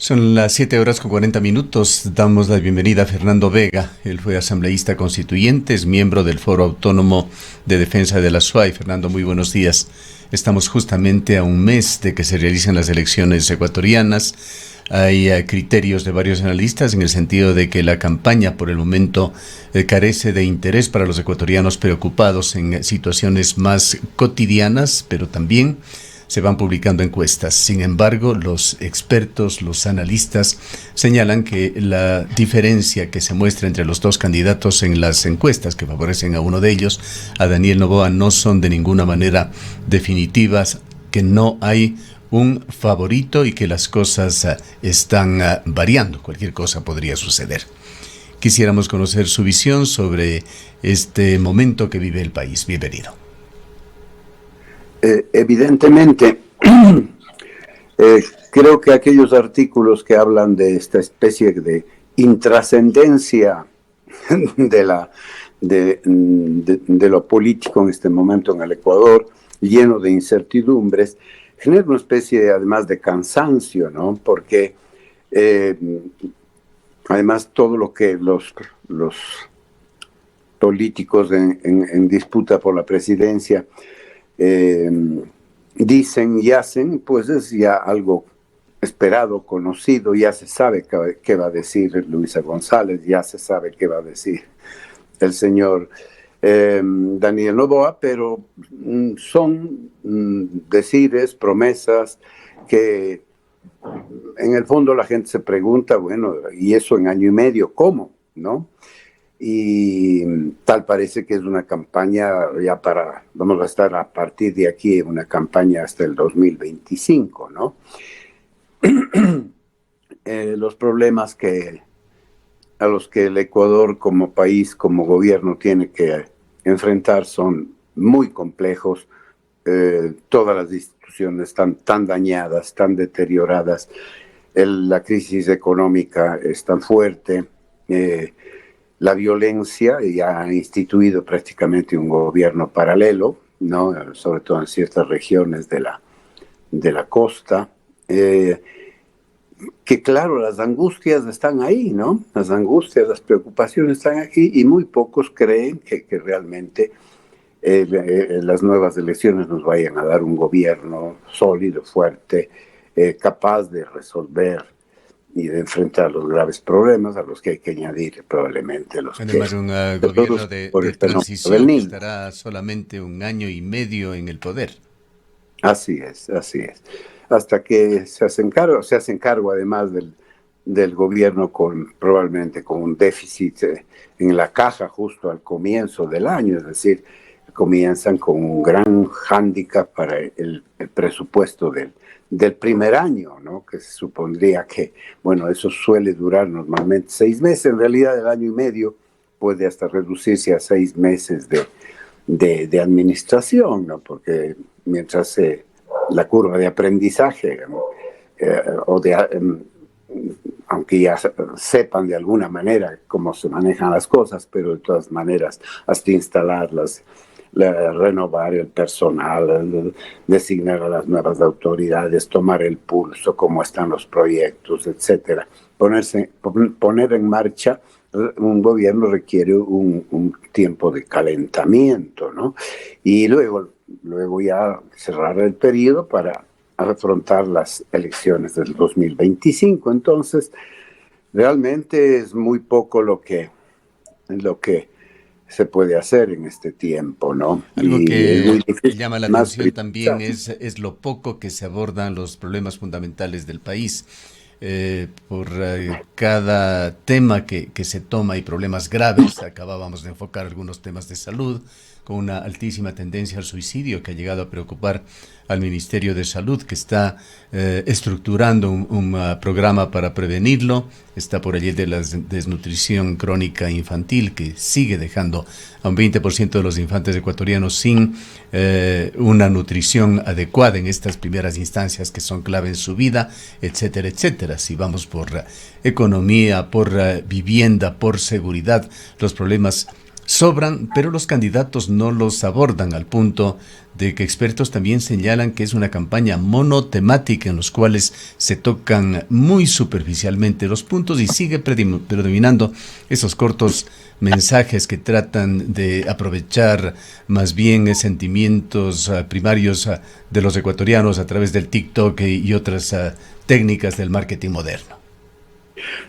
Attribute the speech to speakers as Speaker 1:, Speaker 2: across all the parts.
Speaker 1: Son las 7 horas con 40 minutos. Damos la bienvenida a Fernando Vega. Él fue asambleísta constituyente, es miembro del Foro Autónomo de Defensa de la SUAY. Fernando, muy buenos días. Estamos justamente a un mes de que se realicen las elecciones ecuatorianas. Hay criterios de varios analistas en el sentido de que la campaña por el momento carece de interés para los ecuatorianos preocupados en situaciones más cotidianas, pero también se van publicando encuestas. Sin embargo, los expertos, los analistas señalan que la diferencia que se muestra entre los dos candidatos en las encuestas que favorecen a uno de ellos, a Daniel Noboa, no son de ninguna manera definitivas, que no hay un favorito y que las cosas están variando. Cualquier cosa podría suceder. Quisiéramos conocer su visión sobre este momento que vive el país. Bienvenido.
Speaker 2: Evidentemente, creo que aquellos artículos que hablan de esta especie de intrascendencia de lo político en este momento en el Ecuador, lleno de incertidumbres, genera una especie además de cansancio, ¿no? Porque además todo lo que los políticos en disputa por la presidencia dicen y hacen, pues es ya algo esperado, conocido. Ya se sabe qué va a decir Luisa González, ya se sabe qué va a decir el señor Daniel Noboa, pero son decires, promesas que en el fondo la gente se pregunta, bueno, y eso en año y medio, ¿cómo? ¿No? Y tal parece que es una campaña ya vamos a estar a partir de aquí en una campaña hasta el 2025, ¿no? Los problemas a los que el Ecuador como país, como gobierno tiene que enfrentar son muy complejos. Todas las instituciones están tan dañadas, tan deterioradas, la crisis económica es tan fuerte, la violencia, ya ha instituido prácticamente un gobierno paralelo, ¿no? Sobre todo en ciertas regiones de la costa, que claro, las angustias están ahí, ¿no? Las angustias, las preocupaciones están aquí y muy pocos creen que realmente las nuevas elecciones nos vayan a dar un gobierno sólido, fuerte, capaz de resolver y de enfrentar los graves problemas a los que hay que añadir probablemente los
Speaker 1: además
Speaker 2: que...
Speaker 1: un gobierno de transición que estará solamente 1 año y medio en el poder.
Speaker 2: Así es. Hasta que se hacen cargo además del gobierno probablemente con un déficit en la caja justo al comienzo del año, es decir, comienzan con un gran hándicap para el presupuesto del primer año, ¿no? Que se supondría que, bueno, eso suele durar normalmente 6 meses, en realidad el año y medio puede hasta reducirse a 6 meses de administración, ¿no? Porque mientras la curva de aprendizaje, aunque ya sepan de alguna manera cómo se manejan las cosas, pero de todas maneras, hasta instalarlas, renovar el personal, designar a las nuevas autoridades, tomar el pulso, cómo están los proyectos, etcétera. Poner en marcha un gobierno requiere un tiempo de calentamiento, ¿no? Y luego ya cerrar el periodo para afrontar las elecciones del 2025. Entonces, realmente es muy poco lo que se puede hacer en este tiempo, ¿no?
Speaker 1: Algo
Speaker 2: y
Speaker 1: que llama la atención también es lo poco que se abordan los problemas fundamentales del país. Por cada tema que se toma y problemas graves, acabábamos de enfocar algunos temas de salud, con una altísima tendencia al suicidio que ha llegado a preocupar al Ministerio de Salud, que está estructurando un programa para prevenirlo. Está por allí de la desnutrición crónica infantil, que sigue dejando a un 20% de los infantes ecuatorianos sin una nutrición adecuada en estas primeras instancias que son clave en su vida, etcétera, etcétera. Si vamos por economía, por vivienda, por seguridad, los problemas sobran, pero los candidatos no los abordan, al punto de que expertos también señalan que es una campaña monotemática en los cuales se tocan muy superficialmente los puntos y sigue predominando esos cortos mensajes que tratan de aprovechar más bien sentimientos primarios de los ecuatorianos a través del TikTok y otras técnicas del marketing moderno.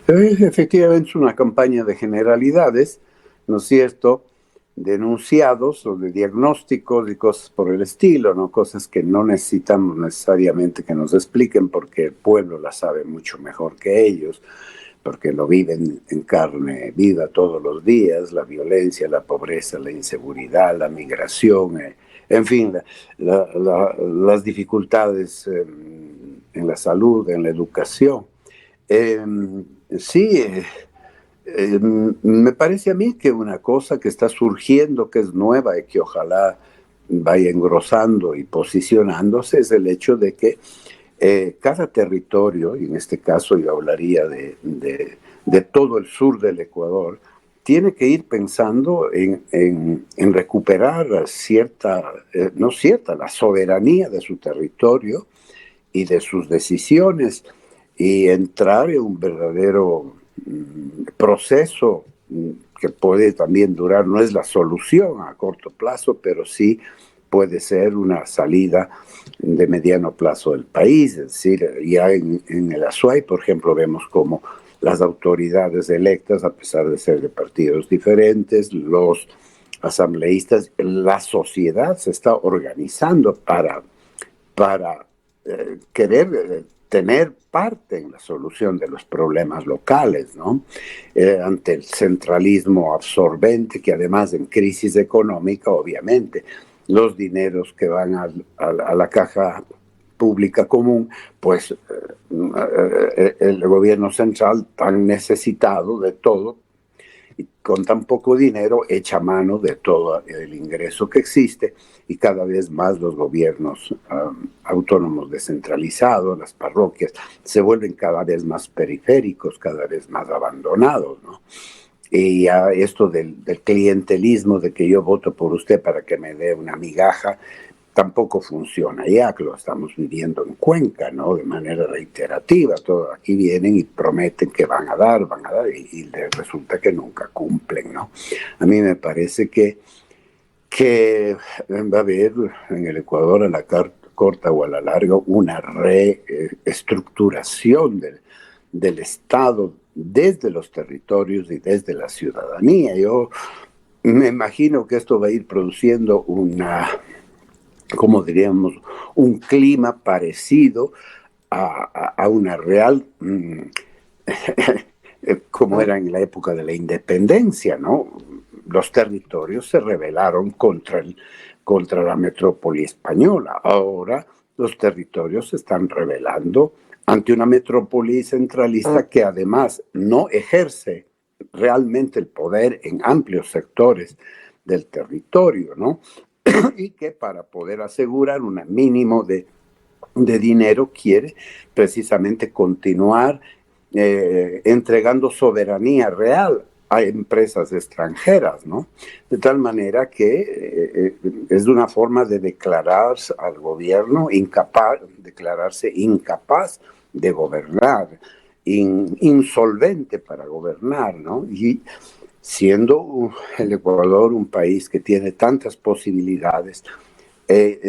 Speaker 2: Efectivamente es una campaña de generalidades, ¿no es cierto?, de enunciados o de diagnósticos y cosas por el estilo, ¿no? Cosas que no necesitamos necesariamente que nos expliquen porque el pueblo las sabe mucho mejor que ellos, porque lo viven en carne viva todos los días, la violencia, la pobreza, la inseguridad, la migración, en fin, las dificultades en la salud, en la educación. Sí, me parece a mí que una cosa que está surgiendo, que es nueva y que ojalá vaya engrosando y posicionándose, es el hecho de que cada territorio, y en este caso yo hablaría de todo el sur del Ecuador, tiene que ir pensando en recuperar la soberanía de su territorio y de sus decisiones, y entrar en un verdadero proceso que puede también durar, no es la solución a corto plazo, pero sí puede ser una salida de mediano plazo del país. Es decir, ya en el Azuay, por ejemplo, vemos como las autoridades electas, a pesar de ser de partidos diferentes, los asambleístas, la sociedad se está organizando para querer tener parte en la solución de los problemas locales, ¿no? Ante el centralismo absorbente, que además en crisis económica, obviamente, los dineros que van a la caja pública común, pues el gobierno central, tan necesitado de todo, y con tan poco dinero echa mano de todo el ingreso que existe, y cada vez más los gobiernos autónomos descentralizados, las parroquias, se vuelven cada vez más periféricos, cada vez más abandonados, ¿no? Y ya esto del clientelismo, de que yo voto por usted para que me dé una migaja, tampoco funciona ya, que lo estamos viviendo en Cuenca, ¿no? De manera reiterativa. Todo aquí vienen y prometen que van a dar, y resulta que nunca cumplen, ¿no? A mí me parece que va a haber en el Ecuador, a la corta o a la larga, una reestructuración del Estado desde los territorios y desde la ciudadanía. Yo me imagino que esto va a ir produciendo como diríamos, un clima parecido a una real, como era en la época de la independencia, ¿no? Los territorios se rebelaron contra la metrópoli española. Ahora los territorios se están rebelando ante una metrópoli centralista que además no ejerce realmente el poder en amplios sectores del territorio, ¿no? Y que para poder asegurar un mínimo de dinero quiere precisamente continuar entregando soberanía real a empresas extranjeras, ¿no? De tal manera que es una forma de declarar al gobierno declararse incapaz de gobernar, insolvente para gobernar, ¿no? Y siendo el Ecuador un país que tiene tantas posibilidades,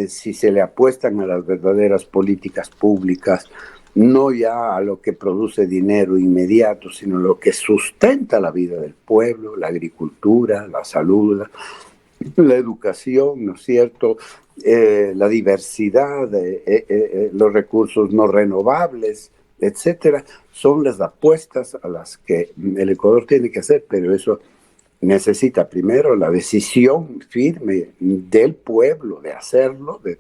Speaker 2: si se le apuestan a las verdaderas políticas públicas, no ya a lo que produce dinero inmediato, sino lo que sustenta la vida del pueblo, la agricultura, la salud, la educación, ¿no es cierto?, la diversidad, los recursos no renovables, etcétera, son las apuestas a las que el Ecuador tiene que hacer, pero eso necesita primero la decisión firme del pueblo de hacerlo, de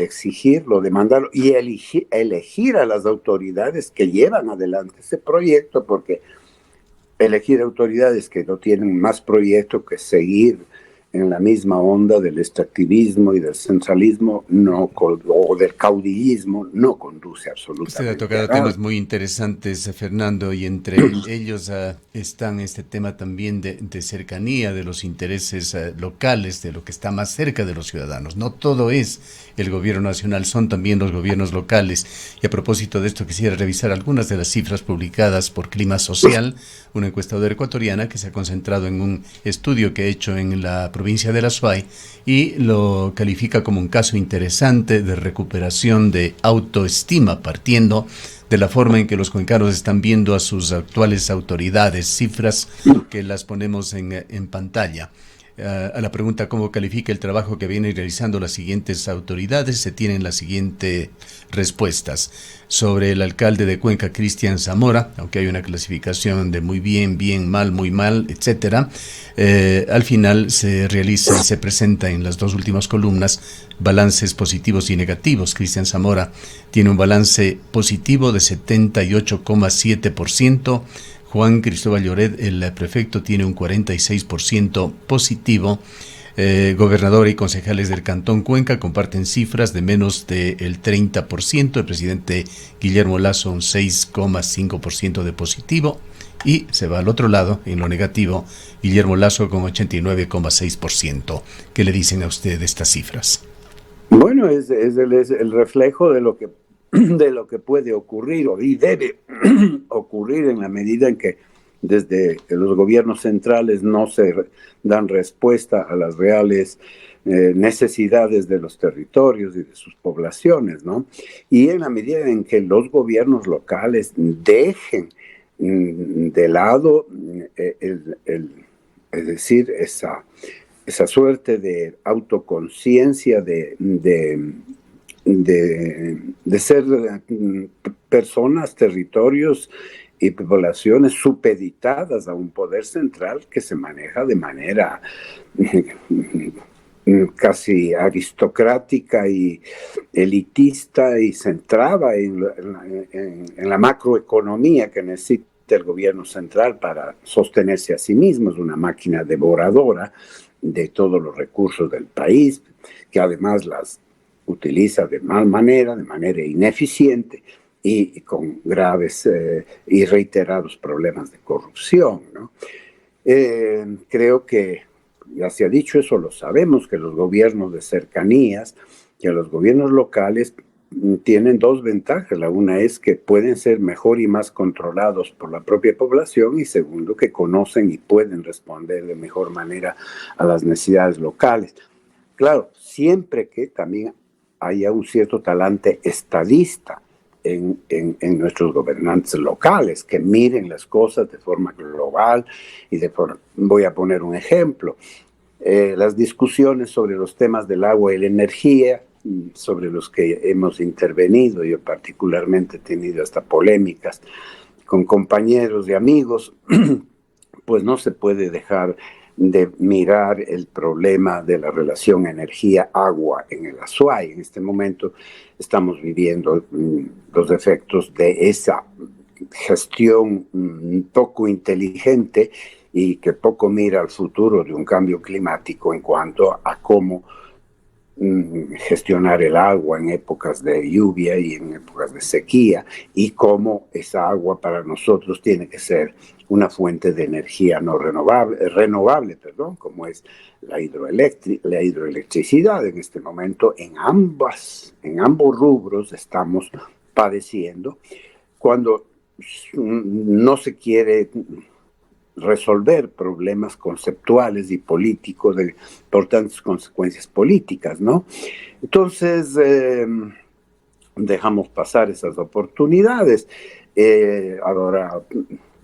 Speaker 2: exigirlo, de mandarlo y elegir a las autoridades que llevan adelante ese proyecto, porque elegir autoridades que no tienen más proyecto que seguir en la misma onda del extractivismo y del centralismo o del caudillismo no conduce
Speaker 1: Usted ha
Speaker 2: absolutamente a
Speaker 1: tocado
Speaker 2: nada.
Speaker 1: temas muy interesantes, Fernando, y entre ellos están este tema también de cercanía de los intereses locales, de lo que está más cerca de los ciudadanos. No todo es el gobierno nacional, son también los gobiernos locales. Y a propósito de esto, quisiera revisar algunas de las cifras publicadas por Clima Social, una encuestadora ecuatoriana que se ha concentrado en un estudio que ha hecho en la provincia de La Suay y lo califica como un caso interesante de recuperación de autoestima, partiendo de la forma en que los cuencanos están viendo a sus actuales autoridades, cifras que las ponemos en pantalla. A la pregunta cómo califica el trabajo que vienen realizando las siguientes autoridades, se tienen las siguientes respuestas. Sobre el alcalde de Cuenca, Cristian Zamora, aunque hay una clasificación de muy bien, bien, mal, muy mal, etcétera, al final se realiza y se presenta en las dos últimas columnas balances positivos y negativos. Cristian Zamora tiene un balance positivo de 78,7%. Juan Cristóbal Lloret, el prefecto, tiene un 46% positivo. Gobernador y concejales del Cantón Cuenca comparten cifras de menos del 30%. El presidente Guillermo Lasso un 6,5% de positivo. Y se va al otro lado, en lo negativo, Guillermo Lasso con 89,6%. ¿Qué le dicen a usted estas cifras?
Speaker 2: Bueno, es el reflejo de lo que puede ocurrir y debe ocurrir en la medida en que desde los gobiernos centrales no se dan respuesta a las reales necesidades de los territorios y de sus poblaciones, ¿no? Y en la medida en que los gobiernos locales dejen de lado es decir, esa suerte de autoconciencia de ser personas, territorios y poblaciones supeditadas a un poder central que se maneja de manera casi aristocrática y elitista y centrada en la macroeconomía que necesita el gobierno central para sostenerse a sí mismo. Es una máquina devoradora de todos los recursos del país, que además las utiliza de mal manera, de manera ineficiente y con graves y reiterados problemas de corrupción, ¿no? Creo que ya se ha dicho, eso lo sabemos, que los gobiernos de cercanías, que los gobiernos locales tienen dos ventajas. La una es que pueden ser mejor y más controlados por la propia población, y segundo, que conocen y pueden responder de mejor manera a las necesidades locales. Claro, siempre que también haya un cierto talante estadista en nuestros gobernantes locales, que miren las cosas de forma global y voy a poner un ejemplo. Las discusiones sobre los temas del agua y la energía, sobre los que hemos intervenido, yo particularmente he tenido hasta polémicas con compañeros y amigos, pues no se puede dejar de mirar el problema de la relación energía-agua en el Azuay. En este momento estamos viviendo los efectos de esa gestión poco inteligente y que poco mira al futuro de un cambio climático en cuanto a cómo gestionar el agua en épocas de lluvia y en épocas de sequía, y cómo esa agua para nosotros tiene que ser una fuente de energía no renovable, como es la hidroelectricidad. En este momento en ambos rubros estamos padeciendo cuando no se quiere resolver problemas conceptuales y políticos de importantes consecuencias políticas, ¿no? Entonces, dejamos pasar esas oportunidades. Ahora,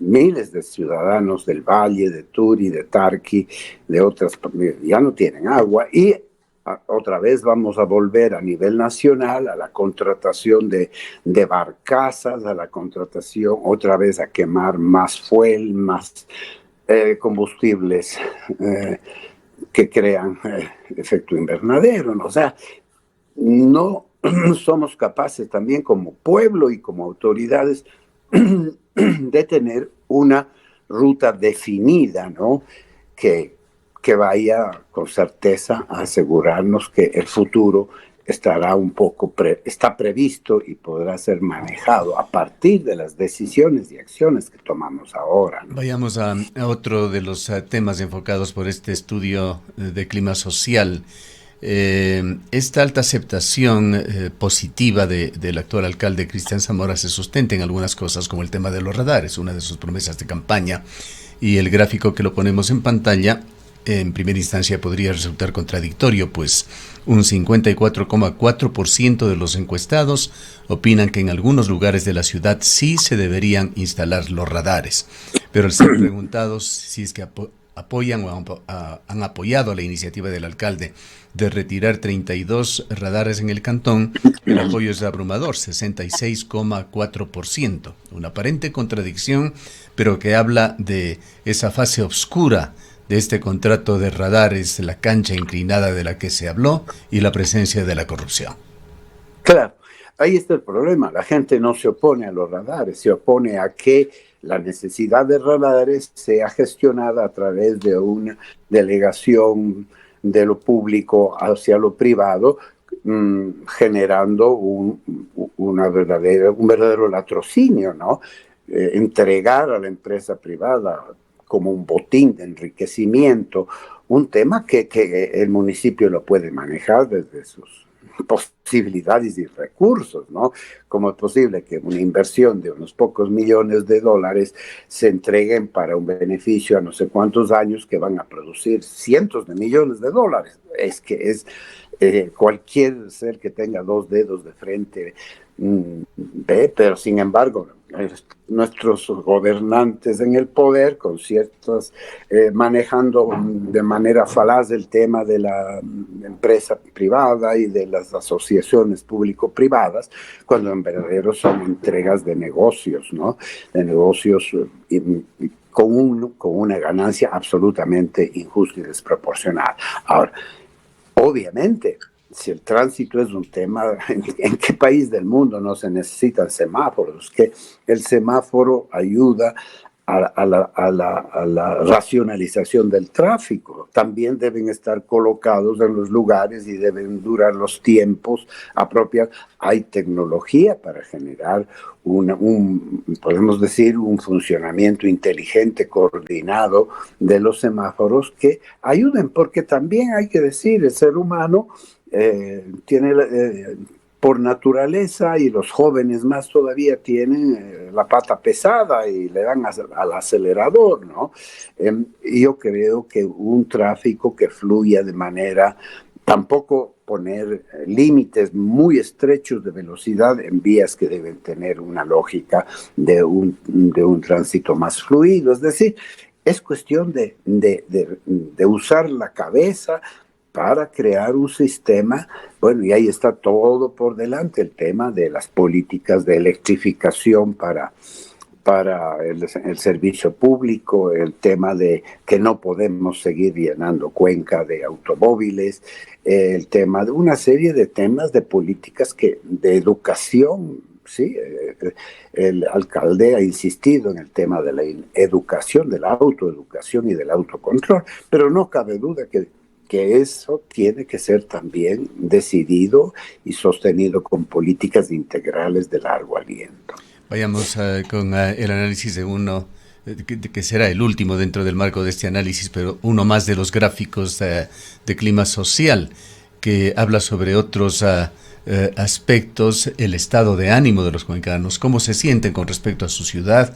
Speaker 2: miles de ciudadanos del Valle, de Turi, de Tarqui, de otras, ya no tienen agua, y otra vez vamos a volver a nivel nacional a la contratación de barcazas, a la contratación otra vez a quemar más fuel, más combustibles que crean efecto invernadero, ¿no? O sea, no somos capaces también como pueblo y como autoridades de tener una ruta definida, ¿no? Que que vaya con certeza a asegurarnos que el futuro estará está previsto y podrá ser manejado a partir de las decisiones y acciones que tomamos ahora, ¿no?
Speaker 1: Vayamos a otro de los temas enfocados por este estudio de clima social. Esta alta aceptación positiva del actual alcalde Cristian Zamora se sustenta en algunas cosas, como el tema de los radares, una de sus promesas de campaña, y el gráfico que lo ponemos en pantalla en primera instancia podría resultar contradictorio, pues un 54,4% de los encuestados opinan que en algunos lugares de la ciudad sí se deberían instalar los radares, pero al ser preguntados si es que apoyan o han apoyado la iniciativa del alcalde de retirar 32 radares en el cantón, el apoyo es abrumador, 66,4%. Una aparente contradicción, pero que habla de esa fase oscura de este contrato de radares, la cancha inclinada de la que se habló y la presencia de la corrupción.
Speaker 2: Claro, ahí está el problema. La gente no se opone a los radares, se opone a que la necesidad de radares sea gestionada a través de una delegación de lo público hacia lo privado, generando un verdadero latrocinio, ¿no? Entregar a la empresa privada como un botín de enriquecimiento, un tema que el municipio lo puede manejar desde sus posibilidades y recursos, ¿no? ¿Cómo es posible que una inversión de unos pocos millones de dólares se entreguen para un beneficio a no sé cuántos años que van a producir cientos de millones de dólares? Es que cualquier ser que tenga dos dedos de frente ve, pero sin embargo nuestros gobernantes en el poder, con ciertas, manejando de manera falaz el tema de la empresa privada y de las asociaciones público-privadas, cuando en verdadero son entregas de negocios, ¿no? De negocios con una ganancia absolutamente injusta y desproporcionada. Ahora, obviamente, si el tránsito es un tema, ¿en qué país del mundo no se necesitan semáforos? Que el semáforo ayuda a la racionalización del tráfico. También deben estar colocados en los lugares y deben durar los tiempos apropiados. Hay tecnología para generar podemos decir, un funcionamiento inteligente, coordinado de los semáforos que ayuden, porque también hay que decir, el ser humano tiene por naturaleza, y los jóvenes más todavía tienen la pata pesada y le dan al acelerador, ¿no? Yo creo que un tráfico que fluya de manera, tampoco poner límites muy estrechos de velocidad en vías que deben tener una lógica de un tránsito más fluido. Es decir, es cuestión de usar la cabeza para crear un sistema. Bueno, y ahí está todo por delante, el tema de las políticas de electrificación para el servicio público, el tema de que no podemos seguir llenando Cuenca de automóviles, el tema de una serie de temas de políticas de educación. Sí, el alcalde ha insistido en el tema de la educación, de la autoeducación y del autocontrol, pero no cabe duda que eso tiene que ser también decidido y sostenido con políticas integrales de largo aliento.
Speaker 1: Vayamos con el análisis de uno, que será el último dentro del marco de este análisis, pero uno más de los gráficos de clima social, que habla sobre otros aspectos, el estado de ánimo de los cuencanos, cómo se sienten con respecto a su ciudad,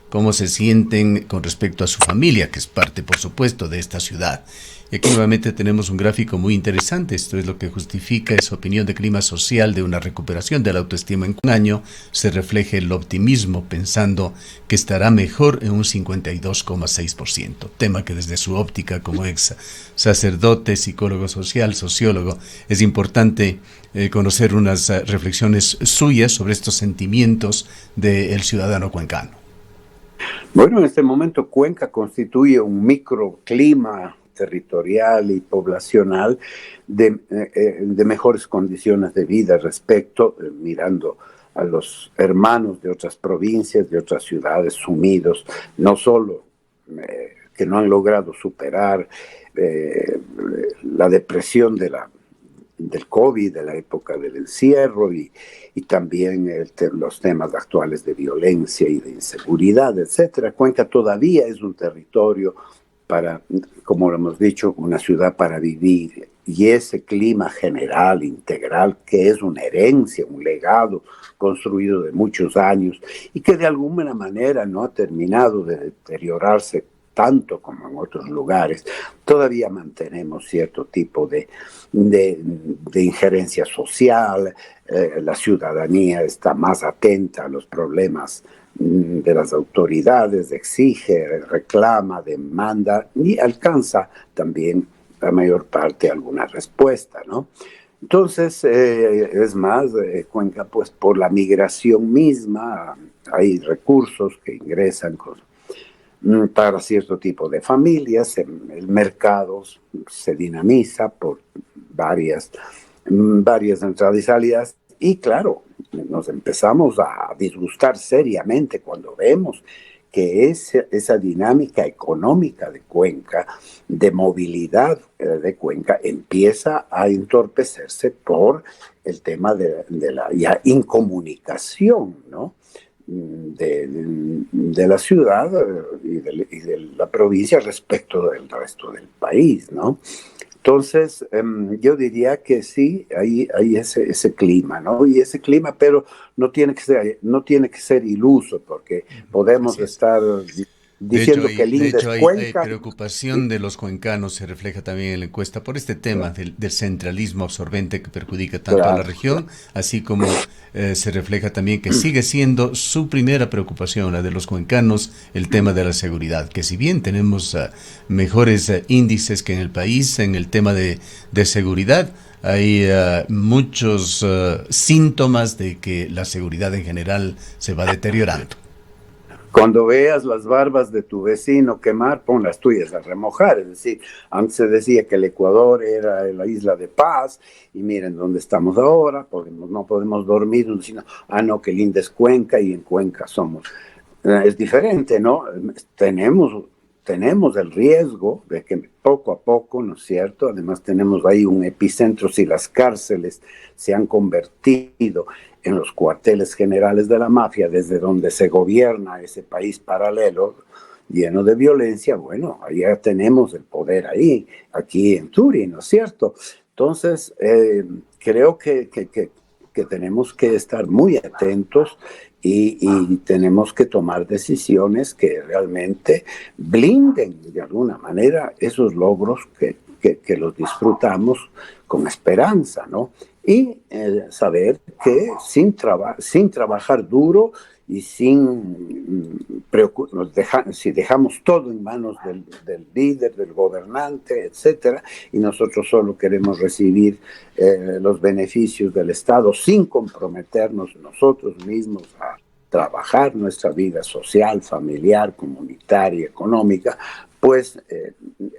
Speaker 1: cómo se sienten con respecto a su familia, que es parte, por supuesto, de esta ciudad. Y aquí nuevamente tenemos un gráfico muy interesante. Esto es lo que justifica esa opinión de clima social de una recuperación de la autoestima en un año. Se refleja el optimismo pensando que estará mejor en un 52,6%. Tema que desde su óptica como ex sacerdote, psicólogo social, sociólogo, es importante conocer unas reflexiones suyas sobre estos sentimientos del ciudadano cuencano.
Speaker 2: Bueno, en este momento Cuenca constituye un microclima territorial y poblacional de mejores condiciones de vida respecto, mirando a los hermanos de otras provincias, de otras ciudades sumidos, no solo que no han logrado superar la depresión del COVID, de la época del encierro y también los temas actuales de violencia y de inseguridad, etcétera. Cuenca todavía es un territorio para, como lo hemos dicho, una ciudad para vivir, y ese clima general, integral, que es una herencia, un legado construido de muchos años y que de alguna manera no ha terminado de deteriorarse tanto como en otros lugares, todavía mantenemos cierto tipo de injerencia social, la ciudadanía está más atenta a los problemas de las autoridades, exige, reclama, demanda y alcanza también la mayor parte alguna respuesta, ¿no? Entonces, es más, Cuenca, pues por la migración misma, hay recursos que ingresan para cierto tipo de familias, el mercado se dinamiza por varias entradas y salidas, y claro, nos empezamos a disgustar seriamente cuando vemos que esa dinámica económica de Cuenca, de movilidad de Cuenca, empieza a entorpecerse por el tema de la ya incomunicación, ¿no? de la ciudad y de la provincia respecto del resto del país, ¿no? Entonces, yo diría que sí, hay ese clima, ¿no? Y ese clima, pero no tiene que ser iluso, porque podemos estar diciendo que el
Speaker 1: De
Speaker 2: INDES
Speaker 1: hecho hay
Speaker 2: Cuenca.
Speaker 1: preocupación de los cuencanos, se refleja también en la encuesta, por este tema
Speaker 2: Claro,
Speaker 1: del centralismo absorbente que perjudica tanto a la
Speaker 2: claro,
Speaker 1: región, así como se refleja también que sigue siendo su primera preocupación, la de los cuencanos, el tema de la seguridad, que si bien tenemos mejores índices que en el país en el tema de seguridad, hay muchos síntomas de que la seguridad en general se va deteriorando.
Speaker 2: Cuando veas las barbas de tu vecino quemar, pon las tuyas a remojar. Es decir, antes se decía que el Ecuador era la isla de paz, y miren dónde estamos ahora, no podemos dormir, sino, no, que linda es Cuenca, y en Cuenca somos. Es diferente, ¿no? Tenemos el riesgo de que poco a poco, ¿no es cierto? Además tenemos ahí un epicentro, si las cárceles se han convertido en los cuarteles generales de la mafia, desde donde se gobierna ese país paralelo lleno de violencia, bueno, ya tenemos el poder ahí, aquí en Turín, ¿no es cierto? Entonces, creo que tenemos que estar muy atentos y tenemos que tomar decisiones que realmente blinden de alguna manera esos logros que los disfrutamos con esperanza, ¿no? Y saber que sin trabajar duro y si dejamos todo en manos del líder, del gobernante, etcétera, y nosotros solo queremos recibir los beneficios del Estado sin comprometernos nosotros mismos a trabajar nuestra vida social, familiar, comunitaria, económica, pues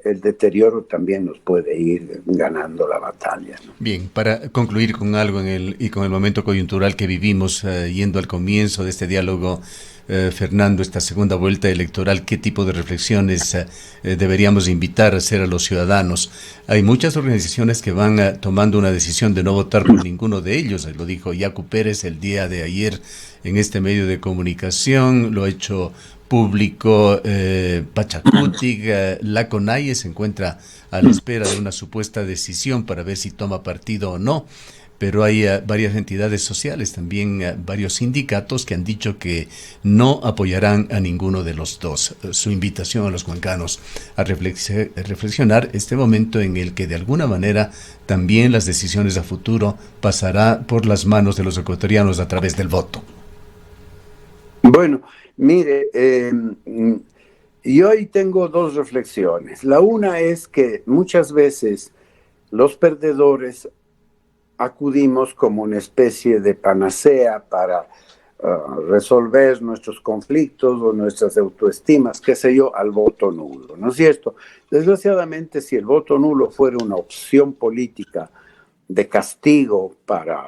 Speaker 2: el deterioro también nos puede ir ganando la batalla, ¿no?
Speaker 1: Bien, para concluir con algo y con el momento coyuntural que vivimos, yendo al comienzo de este diálogo, Fernando, esta segunda vuelta electoral, ¿qué tipo de reflexiones deberíamos invitar a hacer a los ciudadanos? Hay muchas organizaciones que van tomando una decisión de no votar por ninguno de ellos, lo dijo Yacu Pérez el día de ayer en este medio de comunicación, lo ha hecho público Pachacutic, la CONAIE se encuentra a la espera de una supuesta decisión para ver si toma partido o no, pero hay varias entidades sociales, también varios sindicatos que han dicho que no apoyarán a ninguno de los dos. Su invitación a los cuencanos a reflexionar este momento en el que de alguna manera también las decisiones a futuro pasará por las manos de los ecuatorianos a través del voto.
Speaker 2: Bueno, mire, yo ahí tengo dos reflexiones. La una es que muchas veces los perdedores acudimos como una especie de panacea para resolver nuestros conflictos o nuestras autoestimas, qué sé yo, al voto nulo, ¿no es cierto? Desgraciadamente, si el voto nulo fuera una opción política de castigo para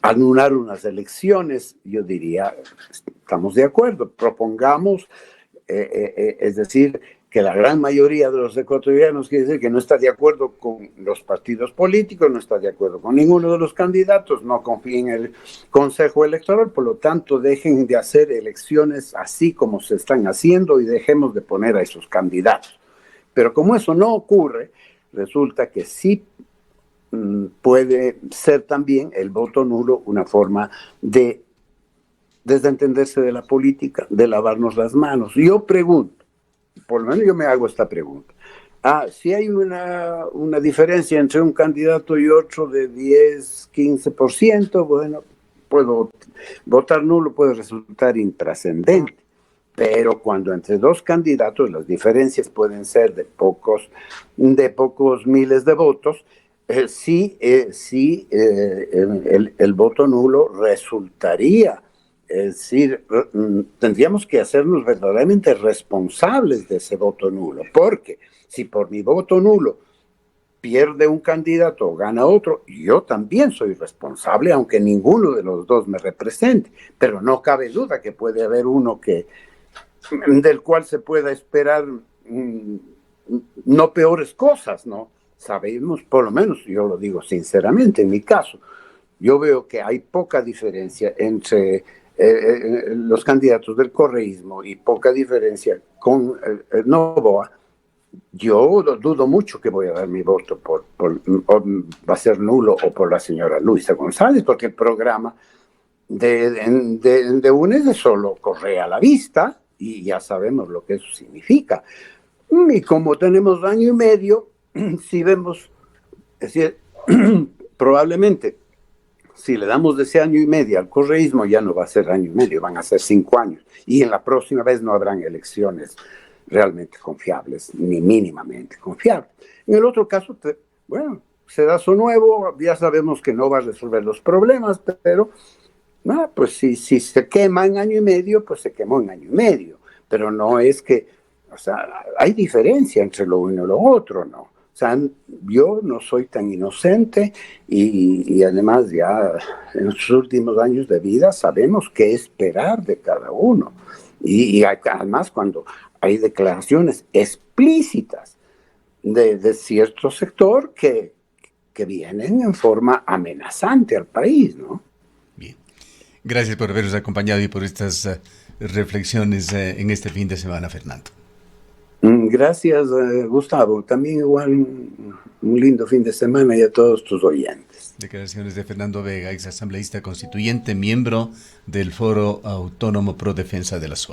Speaker 2: anular unas elecciones, yo diría, estamos de acuerdo, propongamos, es decir, que la gran mayoría de los ecuatorianos quiere decir que no está de acuerdo con los partidos políticos, no está de acuerdo con ninguno de los candidatos, no confía en el Consejo Electoral, por lo tanto dejen de hacer elecciones así como se están haciendo y dejemos de poner a esos candidatos. Pero como eso no ocurre, resulta que sí puede ser también el voto nulo una forma de desentenderse de la política, de lavarnos las manos. Yo pregunto, por lo menos yo me hago esta pregunta. Si hay una diferencia entre un candidato y otro de 10, 15%, bueno, puedo votar nulo, puede resultar intrascendente. Pero cuando entre dos candidatos las diferencias pueden ser de pocos miles de votos, sí, el voto nulo resultaría. Es decir, tendríamos que hacernos verdaderamente responsables de ese voto nulo, porque si por mi voto nulo pierde un candidato o gana otro, yo también soy responsable, aunque ninguno de los dos me represente, pero no cabe duda que puede haber uno del cual se pueda esperar no peores cosas, ¿no? Sabemos, por lo menos, yo lo digo sinceramente, en mi caso, yo veo que hay poca diferencia entre los candidatos del correísmo y poca diferencia con Noboa. Yo dudo mucho que voy a dar mi voto va a ser nulo o por la señora Luisa González, porque el programa de UNED solo corre a la vista y ya sabemos lo que eso significa. Y como tenemos año y medio, si vemos, es decir, probablemente si le damos de ese año y medio al correísmo, ya no va a ser año y medio, van a ser 5 años. Y en la próxima vez no habrán elecciones realmente confiables, ni mínimamente confiables. En el otro caso, bueno, sedazo nuevo, ya sabemos que no va a resolver los problemas, pero pues si se quema en año y medio, pues se quemó en año y medio. Pero no es que, o sea, hay diferencia entre lo uno y lo otro, ¿no? O sea, yo no soy tan inocente y además ya en los últimos años de vida sabemos qué esperar de cada uno. Y además cuando hay declaraciones explícitas de cierto sector que vienen en forma amenazante al país, ¿no?
Speaker 1: Bien. Gracias por habernos acompañado y por estas reflexiones en este fin de semana, Fernando.
Speaker 2: Gracias, Gustavo. También igual un lindo fin de semana y a todos tus oyentes.
Speaker 1: Declaraciones de Fernando Vega, ex asambleísta constituyente, miembro del Foro Autónomo Pro Defensa de la SUAY.